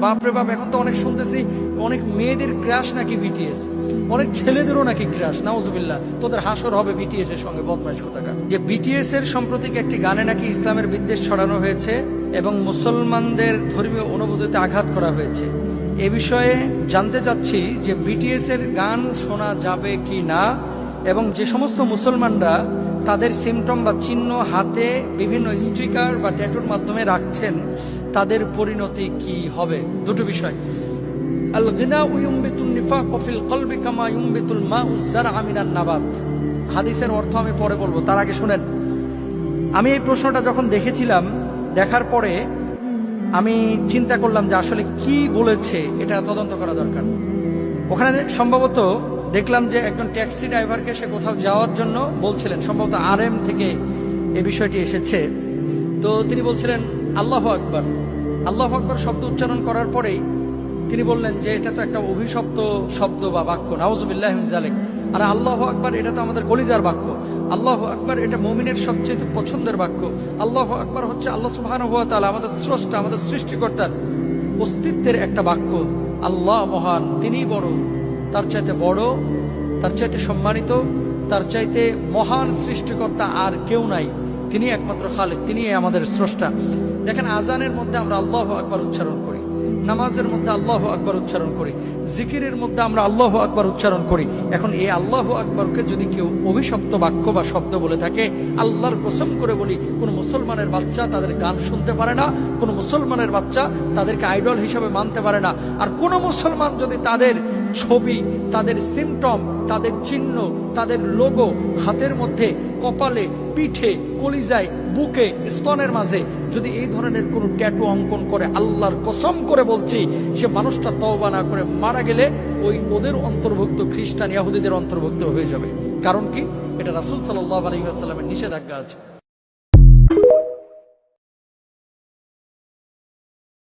বাপরে বাপ, এখন তো অনেক শুনতেছি অনেক মেয়েদের ক্রাশ নাকি বিটিএস, অনেক ছেলেদেরও নাকি ক্রাশ। নাউজুবিল্লাহ, তোদের হাসর হবে বিটিএস এর সঙ্গে, বদমাইশ কোথাকার। যে বিটিএস এর সাম্প্রতিক একটি গানে নাকি ইসলামের বিদ্বেষ ছড়ানো হয়েছে এবং মুসলমানদের ধর্মীয় অনুভূতিতে আঘাত করা হয়েছে। এ বিষয়ে জানতে চাচ্ছি যে বিটিএস এর গান শোনা যাবে কি না, এবং যে সমস্ত মুসলমানরা তাদের সিমটম বা চিহ্ন হাতে বিভিন্ন স্টিকার বা ট্যাটুর মাধ্যমে রাখছেন, তাদের পরিণতি কি হবে। দুটো বিষয়। আল গিনা ইউমবিতুন নিফাক ফিল কলবি কামা ইউমবিতুল মাউ যারআ মিনান নাবাত। হাদিসের অর্থ আমি পরে বলবো, তার আগে শুনেন। আমি এই প্রশ্নটা যখন দেখেছিলাম, দেখার পরে আমি চিন্তা করলাম যে আসলে কি বলেছে, এটা তদন্ত করা দরকার। ওখানে সম্ভবত দেখলাম যে একজন ট্যাক্সি ড্রাইভারকে সে কোথাও যাওয়ার জন্য বলছিলেন, সম্ভবত RM থেকে এই বিষয়টি এসেছে। তো তিনি বলছিলেন আল্লাহু আকবার। আল্লাহু আকবার শব্দ উচ্চারণ করার পরেই তিনি বললেন যে এটা তো একটা অভিশপ্ত শব্দ বা বাক্য, নাউজুবিল্লাহি মিন যালিক। আর আল্লাহু আকবার এটা তো আমাদের কলিজার বাক্য। আল্লাহু আকবার এটা মুমিনের সবচেয়ে পছন্দের বাক্য। আল্লাহু আকবার হচ্ছে আল্লাহ সুবহানাহু ওয়া তাআলা, আমাদের স্রষ্টা, আমাদের সৃষ্টিকর্তার অস্তিত্বের একটা বাক্য। আল্লাহ মহান, তিনিই বড়, তার চাইতে বড়, তার চাইতে সম্মানিত, তার চাইতে মহান সৃষ্টিকর্তা আর কেউ নাই। তিনি একমাত্র খালেক, তিনি আমাদের স্রষ্টা। দেখেন, আজানের মধ্যে আমরা আল্লাহু আকবার উচ্চারণ করি, নামাজের মধ্যে আল্লাহু আকবার উচ্চারণ করি, জিকিরের মধ্যে আমরা আল্লাহু আকবার উচ্চারণ করি। এখন এই আল্লাহু আকবরকে যদি কেউ অভিশপ্ত বাক্য বা শব্দ বলে থাকে, আল্লাহর কসম করে বলি, কোন মুসলমানের বাচ্চা তাদের গান শুনতে পারে না, কোন মুসলমানের বাচ্চা তাদেরকে আইডল হিসাবে মানতে পারে না। আর কোন মুসলমান যদি তাদের ছবি, তাদের সিমটম, তাদের চিহ্ন, তাদের লোগো হাতের মধ্যে, কপালে, পিঠে, কলিজায়, বুকে, স্তনের মাঝে যদি এই ধরনের কোনো ট্যাটু অঙ্কন করে, আল্লাহর কসম করে বলছি, সে মানুষটা তওবা না করে মারা গেলে ওদের অন্তর্ভুক্ত, খ্রিস্টান ইহুদিদের অন্তর্ভুক্ত হয়ে যাবে। কারণ কি? এটা রাসূল সাল্লাল্লাহু আলাইহি ওয়াসাল্লামের নিষেধাজ্ঞা আছে।